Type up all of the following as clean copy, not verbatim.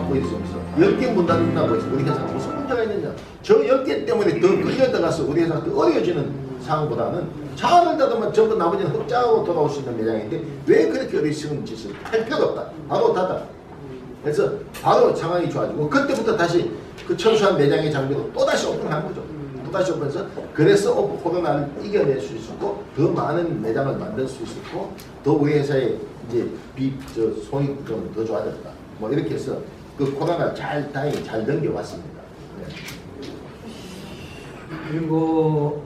닫고 있으면서 10개 문 닫는다고 해서 우리 회사가 무슨 문제가 있느냐. 저 10개 때문에 더 끌려들어가서 우리 회사가 더 어려워지는 상황보다는 차를 닫으면 전부 나머지는 흑자하고 돌아올 수 있는 매장인데 왜 그렇게 어리석은 짓을 할 필요가 없다. 바로 닫아. 그래서 바로 상황이 좋아지고 그때부터 다시 그 청소한 매장의 장비로 또다시 오픈한 거죠. 또다시 오픈해서 그래서 코로나를 이겨낼 수 있었고 더 많은 매장을 만들 수 있었고 더 우리 회사의 이제 손익 좀 더 좋아졌다. 뭐 이렇게 해서 그 코로나 다행히 잘 넘겨왔습니다. 네. 그리고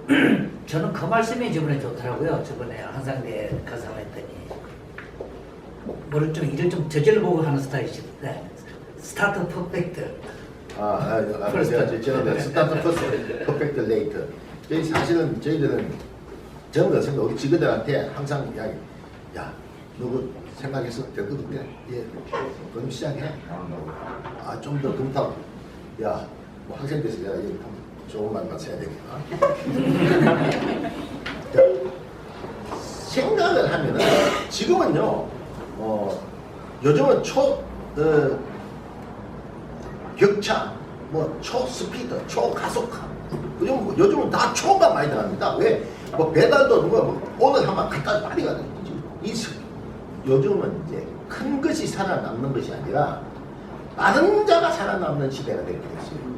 저는 그 말씀이 저번에 좋더라고요. 저번에 항상 내 가상했더니 뭐를 좀 일을 좀 저질러보고 하는 스타일이시던데 스타트 퍼펙트. 제가 스타트 퍼스트 퍼펙트 레이트. 저희 사실은 저희들은 저는 그렇습니다. 우리 직원들한테 항상 이야기. 야, 누구 생각해서 될 것 같아? 예, 그럼 시작해. 좀 더 금방. 야, 뭐 학생 돼서 내가 이거 좋은 말만 써야 되겠다. 생각을 하면은 지금은요, 요즘은 격차, 뭐 초스피드, 초가속화. 요즘은 다 초가 많이 들어갑니다. 왜? 뭐 배달도 누가 뭐 오늘 한번 갖다 빨리 가는 거지. 요즘은 이제 큰 것이 살아남는 것이 아니라 빠른 자가 살아남는 시대가 되게 됐어요.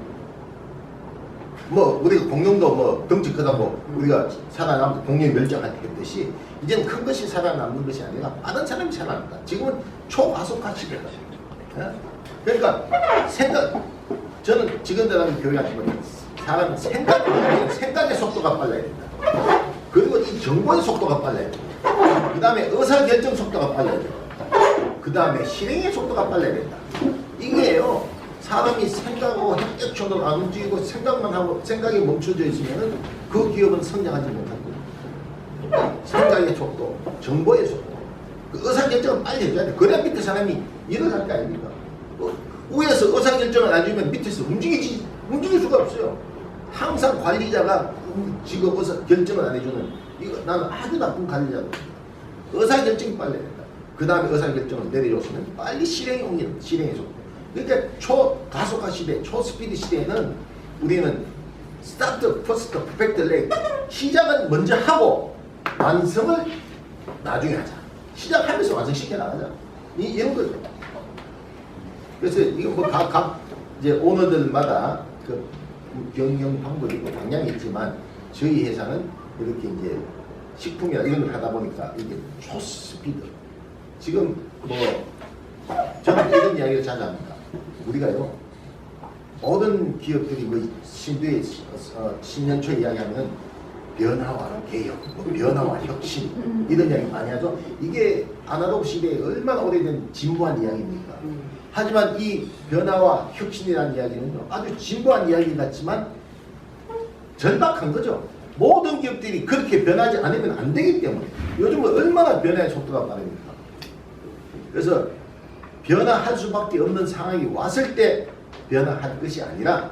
뭐 우리가 공룡도 뭐 덩치 크다 뭐 우리가 살아남는 공룡 멸종할 때 했듯이 이제는 큰 것이 살아남는 것이 아니라 빠른 사람이 살아남는다. 지금은 초가속화 시대다. 그러니까 저는 직원들한테 교육하지만 사람은 생각의 속도가 빨라야 된다. 그리고 이 정보의 속도가 빨라야 된다. 그 다음에 의사결정 속도가 빨라야 된다. 그 다음에 실행의 속도가 빨라야 된다. 이게요. 사람이 생각하고 협력적으로 안 움직이고 생각만 하고 생각이 멈춰져 있으면 그 기업은 성장하지 못합니다. 생각의 속도, 정보의 속도, 그 의사결정을 빨리 해줘야 돼. 그래야 밑에 사람이 일을 할 거 아닙니까? 위에서 의사결정을 안 해주면 밑에서 움직일 수가 없어요. 항상 관리자가 지금 의사결정을 안 해주는 이거 나는 아주 나쁜 관리자고. 의사결정이 빨리 해야 된다. 그 다음에 의사결정을 내려줬으면 빨리 실행에 옮기는 실행의 속도. 그러니까 초가속화 시대, 초스피드 시대에는 우리는 스타트, 퍼스트, 퍼펙트 레이트 시작은 먼저 하고 완성을 나중에 하자. 시작하면서 완성시켜 나가자. 이런 거죠. 그래서 이거 뭐 각 이제 오너들마다 그 경영 방법이고 방향이 있지만 저희 회사는 이렇게 이제 식품이나 이런 걸 하다 보니까 이게 초스피드. 지금 뭐 저는 이런 이야기를 자주 합니다. 우리가요 모든 기업들이 뭐 신도에 10년 초 이야기하면 변화와 개혁, 뭐 변화와 혁신 이런 이야기 많이 하죠. 이게 아날로그 시대에 얼마나 오래된 진보한 이야기입니까? 하지만 이 변화와 혁신이라는 이야기는요 아주 진보한 이야기 같지만 절박한 거죠. 모든 기업들이 그렇게 변하지 않으면 안 되기 때문에 요즘은 얼마나 변화의 속도가 빠릅니까? 그래서 변화할 수밖에 없는 상황이 왔을 때 변화할 것이 아니라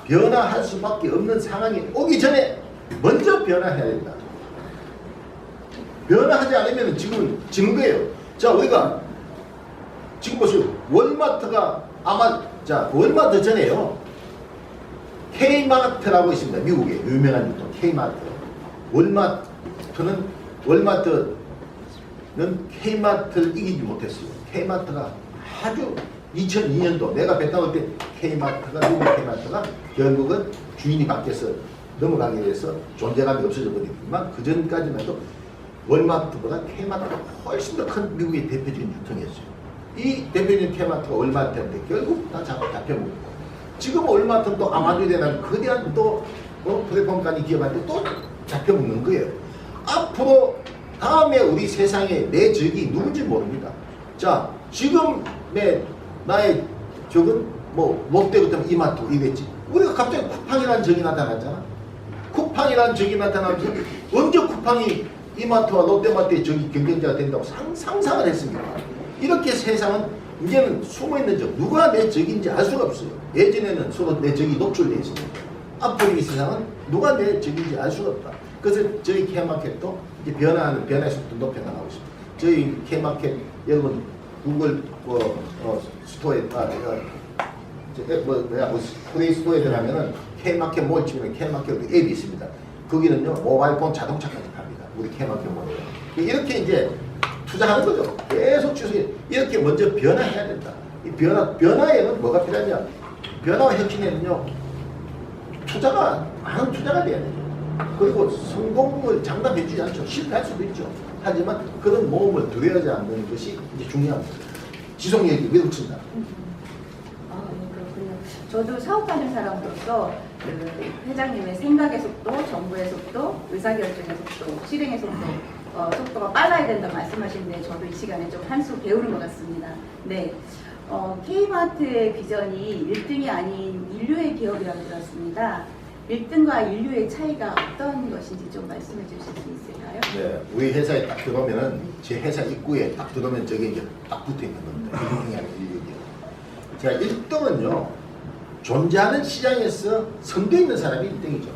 변화할 수밖에 없는 상황이 오기 전에 먼저 변화해야 된다. 변화하지 않으면 지금은 지는 거예요. 자, 우리가 지금 보세요. 월마트가 월마트 전에요. K마트라고 있습니다. 미국에 유명한 유통 K마트. 월마트는 K마트를 이기지 못했어요. K마트가 아주 2002년도 내가 베트남 올 때 미국 K마트가 결국은 주인이 바뀌어서 넘어가게 돼서 존재감이 없어져 버리지만 그 전까지만 해도 월마트보다 K마트가 훨씬 더 큰 미국의 대표적인 유통이었어요. 이 대표적인 K마트가 월마트한테 결국 다 잡혀먹고 지금 월마트는 또 아마존이라는 거대한 또 플랫폼까지 기업한테 또 잡혀먹는 거예요. 앞으로 다음에 우리 세상에 내 적이 누군지 모릅니다. 자, 지금의 나의 적은 뭐 롯데 같으면 이마트 이랬지. 우리가 갑자기 쿠팡이라는 적이 나타났잖아. 쿠팡이라는 적이 나타나면서 언제 쿠팡이 이마트와 롯데마트의 적이 경쟁자가 된다고 상상을 했습니다. 이렇게 세상은 이제는 숨어있는 적, 누가 내 적인지 알 수가 없어요. 예전에는 서로 내 적이 노출되어 있습니다. 앞으로 이 세상은 누가 내 적인지 알 수가 없다. 그래서 저희 K마켓도 이제 변화의 속도 높여나가고 있습니다. 저희 K마켓 여러분 구글 스토어에 플레이 스토어에 들어가면은 K마켓 몰 치면 K마켓 앱이 있습니다. 거기는요 모바일폰 자동차까지 팝니다. 우리 K마켓 몰. 이렇게 이제 투자하는 거죠. 계속 주세요. 이렇게 먼저 변화해야 된다. 이 변화에는 뭐가 필요하냐? 변화와 혁신에는요 많은 투자가 돼야 돼요. 그리고 성공을 장담해주지 않죠. 실패할 수도 있죠. 하지만 그런 모험을 두려워하지 않는 것이 이제 중요합니다. 지속력이 위독친다. 네, 그렇군요. 저도 사업하는 사람으로서 그 회장님의 생각의 속도, 정부의 속도, 의사결정의 속도, 실행의 속도, 속도가 빨라야 된다 말씀하시는데 저도 이 시간에 좀 한 수 배우는 것 같습니다. 네. K마트의 비전이 1등이 아닌 인류의 기업이라고 들었습니다. 1등과 인류의 차이가 어떤 것인지 좀 말씀해 주실 수 있을까요? 네, 우리 회사에 딱 들어오면은 제 회사 입구에 딱 들어오면 저게 이제 딱 붙어 있는 겁니다. 1등이 아닌 인류기업. 자, 1등은요 존재하는 시장에서 선도 있는 사람이 1등이죠.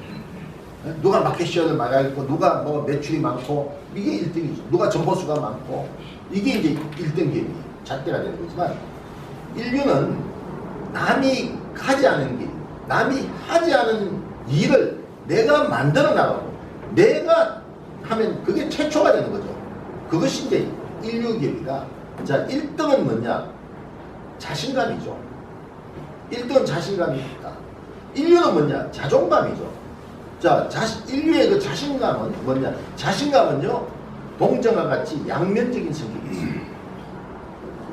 누가 마켓시어를 많이 고 누가 뭐 매출이 많고 이게 1등이죠. 누가 정보수가 많고 이게 이제 1등 기업이 잣대가 되는 거지만 인류는 남이 하지 않은 길, 남이 하지 않은 일을 내가 만들어 나가고 내가 하면 그게 최초가 되는 거죠. 그것이 이제 인류 기업이다. 자, 1등은 뭐냐? 자신감이죠. 1등은 자신감이 있다. 인류는 뭐냐? 자존감이죠. 자, 인류의 그 자신감은 뭐냐? 자신감은요, 동정과 같이 양면적인 성격이 있습니다.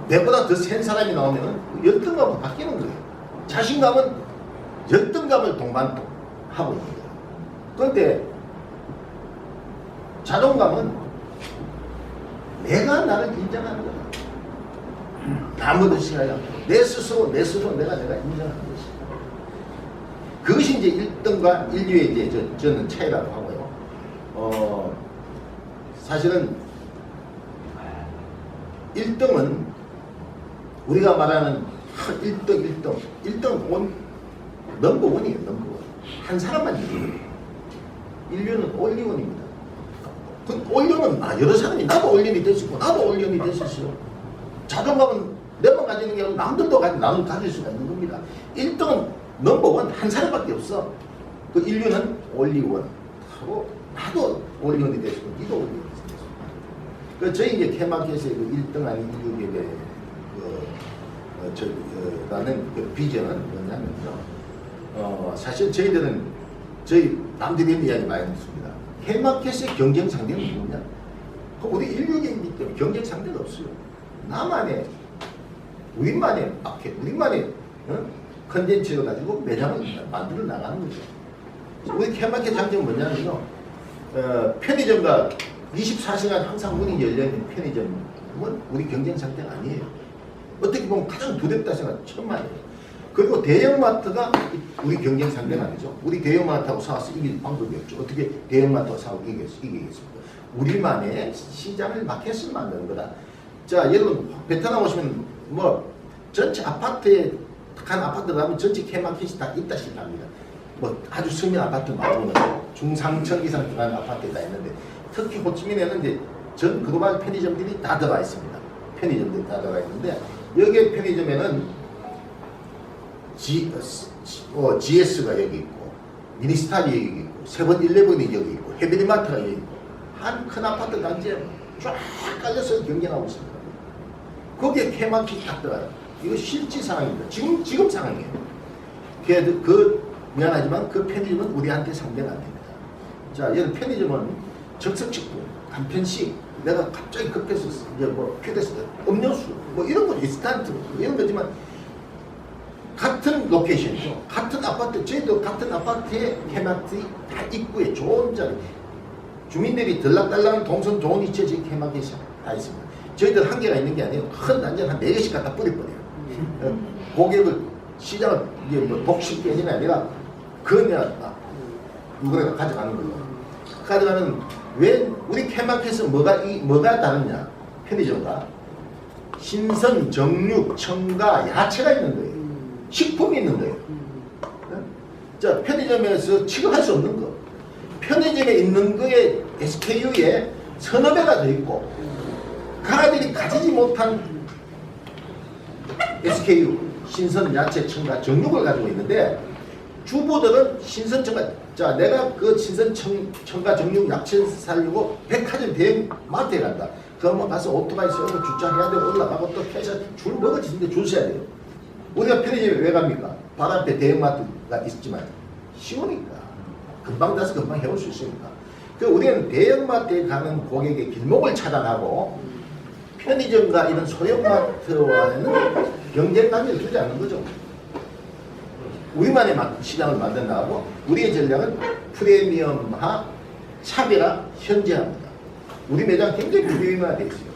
내보다 더 센 사람이 나오면 열등감으로 바뀌는 거예요. 자신감은 열등감을 동반하고 있는 거예요. 그런데 자존감은 내가 나를 인정하는 거예요. 아무도 싫어하지 않고 내 스스로 내가 인정하는 것이다. 그것이 이제 1등과 인류의 이제 저는 차이라고 하고요. 사실은 1등은 우리가 말하는 1등 넘버원이에요. 넘버원. 한 사람만 있는 인류는 올리원입니다. 그 올리원은 여러 사람이 나도 올리원이 될 수 있고 나도 올리원이 될 수 있어요. 자존감은 내만 가지는 게 아니고 남들도 나는 가질 수가 있는 겁니다. 1등은 넘버원 한 사람밖에 없어. 그 인류는 올리원 하고 나도 올리원이 될 수 있고 니도 올리원이 될 수 있고. 그 저희 이제 K마켓의 그 1등 아닌 인류의 라는 그 비전은 뭐냐면요. 사실 저희들은 저희 남들이 이야기 많이 듣습니다. K마켓의 경쟁 상대는 누구냐? 우리 인류계이기 때문에 경쟁 상대가 없어요. 나만의 우리만의 마켓, 우리만의 컨텐츠를 가지고 매장을 만들어 나가는 거죠. 우리 K마켓 장점은 뭐냐면요. 편의점과 24시간 항상 문이 열려있는 편의점은 우리 경쟁 상대가 아니에요. 어떻게 보면 가장 두렵다 생각 천만이에요. 그리고 대형마트가 우리 경쟁 상대가 아니죠. 우리 대형마트하고 싸워서 이길 방법이 없죠. 어떻게 대형마트하고 싸우고 이기겠습니까? 우리만의 시장을 마켓을 만드는 거다. 자, 여러분 베트남 오시면 뭐 전체 아파트에 한 아파트 가면 전체 K마켓이 다 있다시피 합니다. 뭐 아주 서민 아파트 말고는 중상층 이상 들어가는 아파트에 다 있는데 특히 호치민에는 이제 전 글로벌 편의점들이 다 들어가 있습니다. 편의점들이 다 들어가 있는데 여기 편의점에는 GS가 여기 있고 미니스탑이 여기 있고 세븐일레븐이 여기 있고 해비리마트가 여기 있고 한 큰 아파트 단지에 쫙 깔려서 경쟁하고 있습니다. 거기에 K마켓이 딱 들어가요. 이거 실제 상황입니다. 지금 상황이에요. 미안하지만 그 편의점은 우리한테 상대가 안 됩니다. 자, 여기 편의점은 적석직구, 간편식, 내가 갑자기 급해서 이제 뭐 휴대폰, 음료수, 뭐 이런 거 인스턴트 이런 거지만 같은 로케이션이죠. 같은 아파트, 저희도 같은 아파트에 K마켓이 다 입구에 좋은 자리, 주민들이 들락달락한 동선 좋은 위치에 저희 K마켓이 다 있습니다. 저희들 한계가 있는 게 아니에요. 큰 단지를 한 4개씩 갖다 뿌려버려요. 고객을 시장을 이게 뭐 독식 깨지는 아니라 그냥 누구나 가져가는 거예요. 가져가는 왜 우리 K마켓은 뭐가 다르냐? 편의점과 신선, 정육, 첨가, 야채가 있는 거예요. 식품이 있는 거예요. 자, 편의점에서 취급할 수 없는 거. 편의점에 있는 거에 SKU에 서너 배가 더 있고 강아지들이 가지지 못한 SKU 신선 야채 첨가 정육을 가지고 있는데 주부들은 신선 첨가 자 내가 그 신선 첨가 정육 야채 살려고 백화점 대형 마트에 간다. 그러면 가서 오토바이 세우고 주차해야 되고 올라가고 또 캐셔 줄 먹어지는데 줄 서야 돼요. 우리가 편의점에 왜 갑니까? 바로 앞에 대형마트가 있지만 쉬우니까 금방 가서 금방 해올 수 있으니까. 그 우리는 대형마트에 가는 고객의 길목을 차단하고 편의점과 이런 소형마트와는 경쟁 관계를 두지 않는 거죠. 우리만의 시장을 만든다고 우리의 전략은 프리미엄화, 차별화, 현지화입니다. 우리 매장 굉장히 프리미엄화되어 있어요.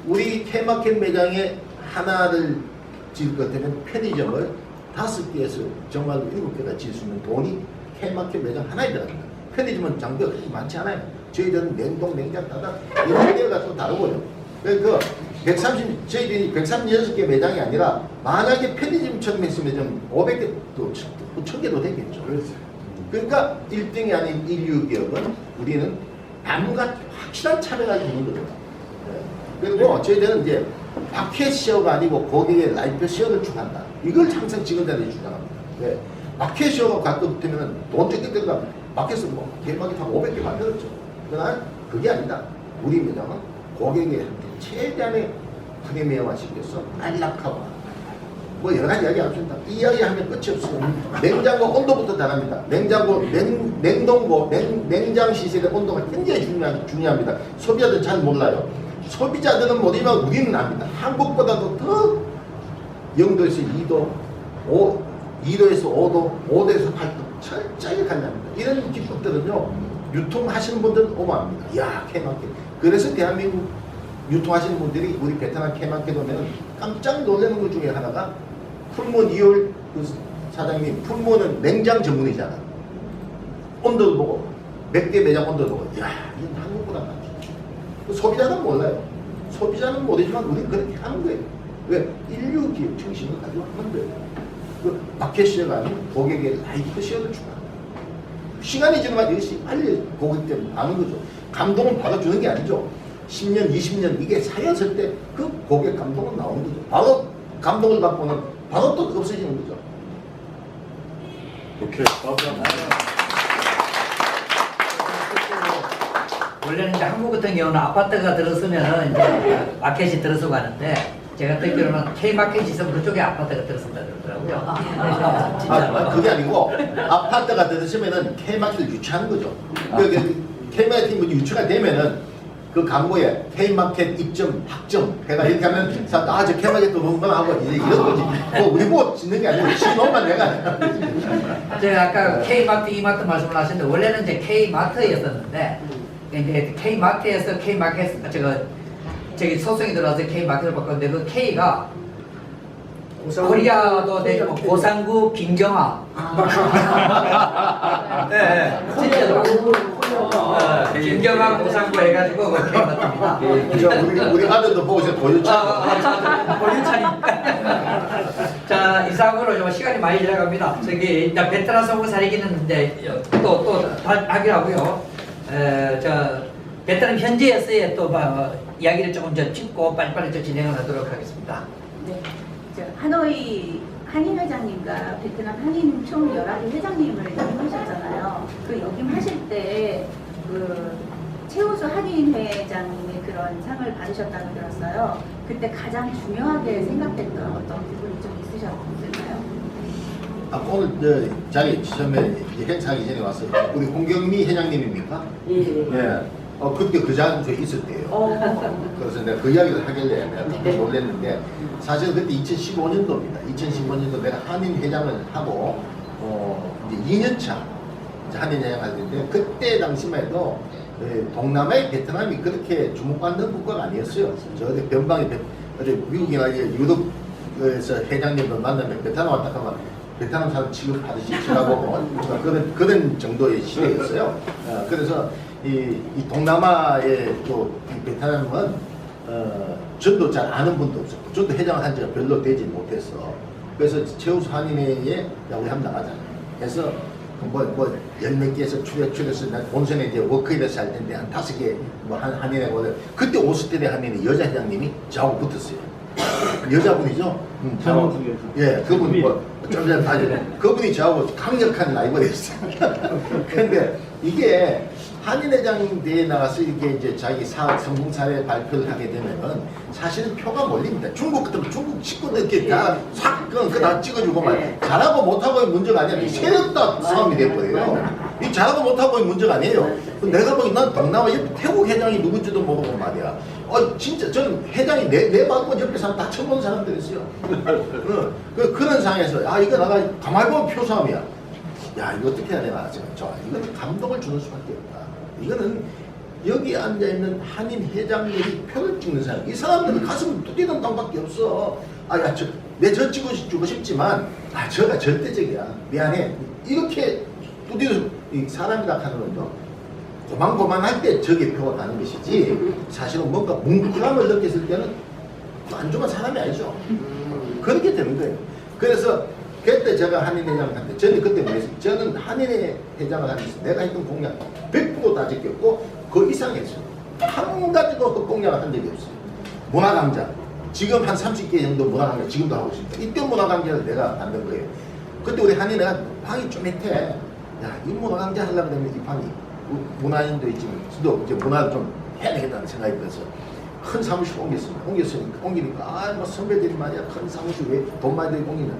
우리 K마켓 매장에 하나를 지을 것 같으면 편의점을 5개에서 정말로 7개가 지을 수 있는 돈이 K마켓 매장 하나에 들어갑니다. 편의점은 장비가 그렇게 많지 않아요. 저희들은 냉동, 냉장 따다 인테리어가 또 다르고요. 그 130, 저희들이 136개 매장이 아니라 만약에 편의점처럼 했으면 좀 500개 또 1000개도 되겠죠. 그러니까 1등이 아닌 1류 기업은 우리는 남과 확실한 차별화가 있는 거죠. 그리고 저희들은 이제 마켓 시어가 아니고 고객의 라이프 시어를 추구한다. 이걸 항상 직원들한테 주장합니다. 왜? 마켓 시어가 갖고 붙으면 돈 적게 들어가 마켓은 뭐 개마켓 한 500개 만들었죠. 그러나 그게 아니다. 우리 매장은 고객의 최대한의 프리미엄화 시켜서 안락하고 뭐 여러 가지 이야기 합니다. 이 이야기 하면 끝이 없어요. 냉장고 온도부터 다릅니다. 냉장고, 냉동고, 냉장 시설의 온도가 굉장히 중요합니다. 소비자들은 잘 몰라요. 소비자들은 모르지만 우리는 압니다. 한국보다도 더 0도에서 2도, 2도에서 5도, 5도에서 8도 철저하게 관리합니다. 이런 기법들은요, 유통하시는 분들은 오버합니다. 이야, K마켓. 그래서 대한민국 유통하시는 분들이 우리 베트남 K마켓 오면 깜짝 놀라는 것 중에 하나가 풀몬 2월 그 사장님, 풀몬은 냉장 전문이잖아. 온도를 보고, 몇 개 매장 온도를 보고, 이야, 이건 한국보다 낫지. 소비자는 몰라요. 소비자는 모르지만 우리는 그렇게 하는 거예요. 왜? 인류 기업 정신을 가지고 하는 거예요. 그 마켓 시어가 아닌 고객의 라이프 시어를 추구합니다. 시간이 지나면 이것이 빨리 고객들 아는 거죠. 감동을 받아주는 게 아니죠. 10년, 20년 이게 쌓였을 때 그 고객 감동은 나오는 거죠. 바로 감동을 받고는 바로 또 없어지는 거죠. 오케이. 원래는 이제 한국 같은 경우는 아파트가 들어서면은 이제 마켓이 들어서고 하는데 제가 듣기로는 K마켓이 있으면 그쪽에 아파트가 들어선다 그러더라고요. 진짜. 그게 아니고 아파트가 들으시면은 K마켓을 유치하는 거죠. K마켓이 유치가 되면은 그 광고에 K마켓 입점 학점 해가 이렇게 하면 저 K마켓도 건강하고 이제 이런 거지. 뭐 우리 뭐 짓는 게 아니고 신호만 내가. 제가 아까 K마트, E마트 말씀을 하셨는데 원래는 이제 K마트였었는데 이제 K마트에서 K마켓 저기 소송이 들어와서 K마켓을 바꿨는데 그 K가 코리아도 되고 고상구 김경아. 네, 진짜로. 김경아 고상구 해가지고 그 K마트입니다. 우리 아들도 보고 있어요. 보유찬이. 자, 이상으로 좀 시간이 많이 지나갑니다. 저기 일단 베트남 성우 사례기는 이제 또 하기로 하고요. 저 베트남 현지에서의 또 이야기를 조금 짚고 빨리빨리 좀 진행을 하도록 하겠습니다. 네. 하노이 한인 회장님과 베트남 한인 총 11개 회장님을 역임하셨잖아요. 그 역임하실 때 그 최우수 한인 회장님의 그런 상을 받으셨다고 들었어요. 그때 가장 중요하게 생각했던 어떤 부분이 좀 있으셨나요? 오늘 자리 처음에 행사하기 전에 왔어요. 우리 홍경미 회장님입니까? 예. 그때 그 자리에 있었대요. 그래서 내가 그 이야기를 하길래 내가 깜짝 놀랐는데 사실 그때 2015년도입니다. 2015년도 내가 한인 회장을 하고 이제 2년차 한인 회장 할 때인데 그때 당시만 해도 동남아의 베트남이 그렇게 주목받는 국가가 아니었어요. 저 어디 변방에 어디 미국이나 유럽에서 회장님을 만나면 베트남 왔다 하면 베트남 사람 취급하듯이 쳐다보고 그런 정도의 시대였어요. 그래서 이 동남아의 또 이 베트남은 전도 잘 아는 분도 없었고 전도 회장을 한 지가 별로 되지 못했어. 그래서 최우수 한인회에 우리 한번 나가자. 그래서 열몇 개에서 출연해서 본선에 이제 워크인에서 할 텐데 한 5개 한인회 오늘 그때 오스트리아 한인회 여자 회장님이 저하고 붙었어요. 여자분이죠. 장원숙 여사. 예, 그분 뭐좀 전에 봐요. 그분이 저하고 강력한 라이벌이었어요. 근데 이게 한인회장 대회에 나가서 이게 이제 자기 성공 사례 발표를 하게 되면은 사실은 표가 몰립니다. 중국 같으면 중국 친구 이렇게 다싹 그다 찍어주고 막 잘하고 못하고의 문제가 아니라 이 세력다 싸움이 돼버려요. 이 잘하고 못하고의 문제가 아니에요. 내가 보기 난 동남아 옆에 태국 회장이 누군지도 모르고 말이야. 진짜 저는 회장이 내 마음은 옆에 사람 다 처음 본 사람들이었어요. 그런 상황에서 이거 나가 가만히 보면 표 싸움이야. 야, 이거 어떻게 해야 되나? 이거는 감동을 주는 수밖에 없다. 이거는 여기 앉아있는 한인 회장들이 표를 찍는 사람, 이 사람들은 가슴 뚜디는 땅밖에 없어. 저 찍어주고 싶지만, 저가 절대적이야. 미안해. 이렇게 뚜디는 사람이라 하는 건요. 고만고만할 때 저게 표가 가는 것이지, 사실은 뭔가 뭉클함을 느꼈을 때는 안 좋은 사람이 아니죠. 그렇게 되는 거예요. 그래서 그때 제가 한인회장한테 저는 그때 뭐했어요? 저는 한인회장을 하면서 내가 했던 공약 100% 다 지켰고 그 이상 했어요. 한 가지도 헛공약을 한 적이 없어요. 문화강좌 지금 한 30개 정도 문화강좌 지금도 하고 있습니다. 이때 문화강좌를 내가 만든 거예요. 그때 우리 한인회가 방이 좀 했대. 이 문화강좌 하려고 하면 이 방이 문화인도 있지만 저도 이제 문화를 좀 해야 되겠다는 생각이 들어서 큰 사무실 옮기니까 뭐 선배들이 말이야 큰 사무실 왜 돈 많이 들고 옮기냐.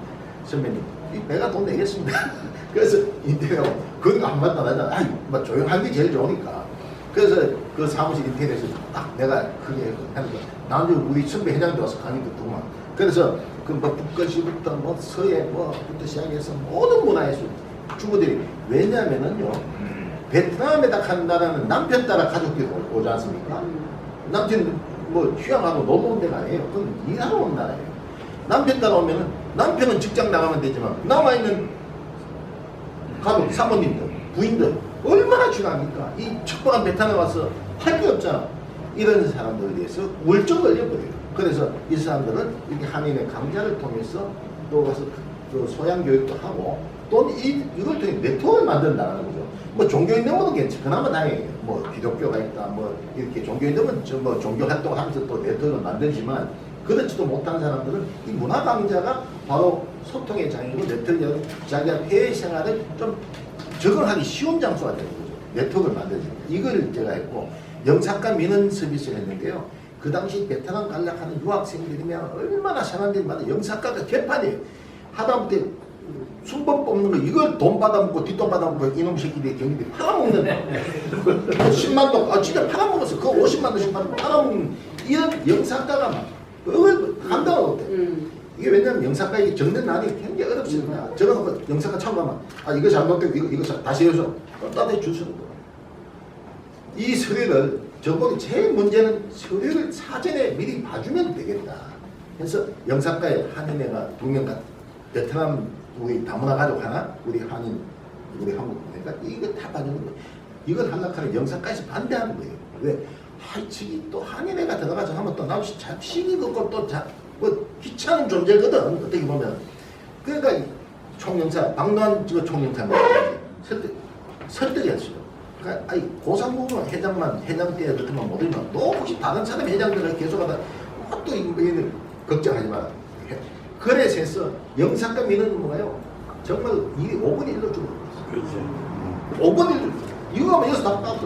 선배님, 내가 돈 내겠습니다. 그래서 인테리어하고, 그거 안 맞다, 나잖아. 뭐 조용한 게 제일 좋으니까. 그래서 그 사무실 인테리어에서 딱 내가 그게 하는 거야. 나중에 우리 선배 회장도 와서 강의 듣더구만. 그래서 그 뭐 북거시부터 뭐 서예 뭐부터 시작해서 모든 문화예술 주부들이 왜냐면은요, 베트남에다 간 나라는 남편 따라 가족들이 오지 않습니까? 남편 뭐 휴양하고 놀러 온 데가 아니에요. 그건 일하러 온 나라예요. 남편 따라오면은 남편은 직장 나가면 되지만 남아있는 가족, 사모님들, 부인들 얼마나 중요합니까? 이 척박한 베트남에 와서 할 게 없잖아. 이런 사람들에 대해서 울적 걸려버려요. 그래서 이 사람들은 이렇게 한인의 강좌를 통해서 또 가서 또 소양 교육도 하고 또 이걸 통해 네트워크를 만든다는 거죠. 뭐 종교인들은 괜찮지. 그나마 다행이에요. 뭐 기독교가 있다. 뭐 이렇게 종교인들은 뭐 종교 활동을 하면서 또 네트워크를 만들지만 그렇지도 못한 사람들은 이 문화 강좌가 바로 소통의 장이고 네트워크 자기가 해외 생활을 좀 적응하기 쉬운 장소가 되는 거죠. 네트워크를 만들죠. 이걸 제가 했고 영상과 민원 서비스를 했는데요. 그 당시 베트남 갈락하는 유학생들이면 얼마나 사람들이 많아. 영상과가 개판이에요. 하다못해 순번 뽑는 거 이걸 돈 받아먹고 뒷돈 받아먹고 이놈 새끼들이 경기들이 팔아먹는 10만 동 진짜 팔아먹었어. 그거 50만 원씩 팔아먹는 이런 영상과가 막 그걸 감당하고 못해. 이게 왜냐면 영상과 이게 적는 난이 굉장히 어렵습니다. 적어놓고 영상과 처음 가면 이거 잘못되고 이거 다시 해서 따뜻히 줄 수는 거예요. 이 서류를 저보고 제일 문제는 서류를 사전에 미리 봐주면 되겠다. 그래서 영상과에 한인회가 2명간 베트남 우리 다문화 가족 하나, 우리 한인, 우리 한국 그러니까 이거 다 봐주는 거예요. 이걸 하려고 영상과에서 반대하는 거예요. 왜? 저기 또 한인회가 들어가서 하면 또 나도 시기 걷고 또 뭐 귀찮은 존재거든. 어떻게 보면. 그러니까 총영사, 박노한 총영사 설득이 했어요. 그러니까 고상공은 회장 때 같으면 못하지만 너 혹시 다른 사람 회장들을 계속하다 또 이거는 걱정하지 마라. 그래서 해서 영상과 민원은 뭐가요? 정말 일이 5분 1로 줄어들었어요. 5분 1로. 이거 하면 여기서 다 빠져.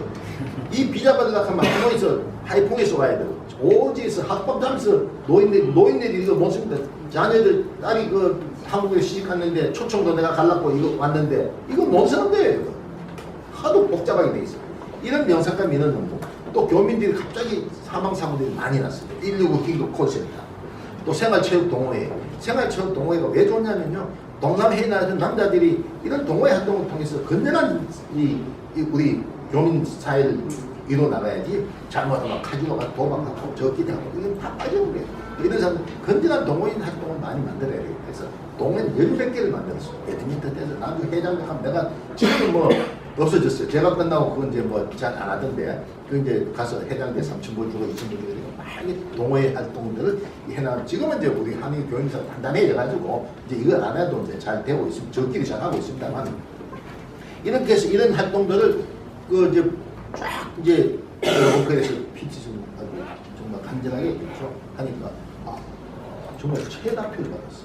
이 비자 받으려고 하면 하노이에서 하이퐁에서 와야 되고 오지에서 학법 하면서 노인네들이 이거 못 씁니다. 자녀들 딸이 한국에 시집갔는데 초청도 내가 갈라고 이거 왔는데 이거 못 쓰는 거예요. 이거. 하도 복잡하게 돼 있어요. 이런 명사과 민원 정보. 또 교민들이 갑자기 사망 사고들이 많이 났어요. 119 긴급 콜센터. 또 생활체육 동호회. 생활체육 동호회가 왜 좋냐면요. 동남해에 나가는 남자들이 이런 동호회 활동을 통해서 건전한 우리 교민 사회를 이뤄 나가야지 잘못하면 카지노가 도박하고 저기하고 이건 다 빠져버려요. 이런 사람 건전한 동호인 활동을 많이 만들어야 돼요. 그래서 동호회는 11개를 만들었어요. 배드민턴에서 나중에 회장님 하면 내가 지금은 뭐 없어졌어요. 제가 끝나고 그건 이제 뭐 잘 안 하던데 그 이제 가서 회장님 3,000불 주고 2,000불 주고 많이 동호회 활동들을 해나가면 지금은 이제 우리 한인 교인사 단단해져가지고 이제 이걸 안 해도 이제 잘 되고 있습니다. 저끼리 잘 하고 있습니다만 이렇게 해서 이런 활동들을 이제 쫙 이제 그래서 PT선 정말 간절하게 하니까 정말 최다표를 받았어.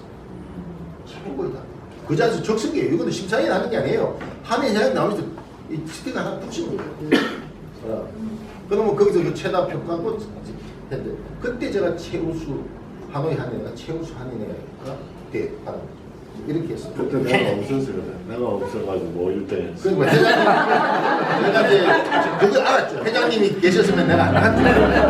최고이다. 그 자리에서 적석이에요. 이거는 심사위원 하는 게 아니에요. 한해 회장 나오면서 이 스티커 하나 붙이는 거예요. 그러면 거기서 그 최다표 갖고 했는데 그때 제가 최우수 하노이 한인회가 최우수 한인회가 돼 받은 거죠. 이렇게 했어. 그때 내가 없었어요. 내가 없어가지고 1등했어. 그러니까 회장님, 내가 이제 그걸 알았죠. 회장님이 계셨으면 내가 안 했죠.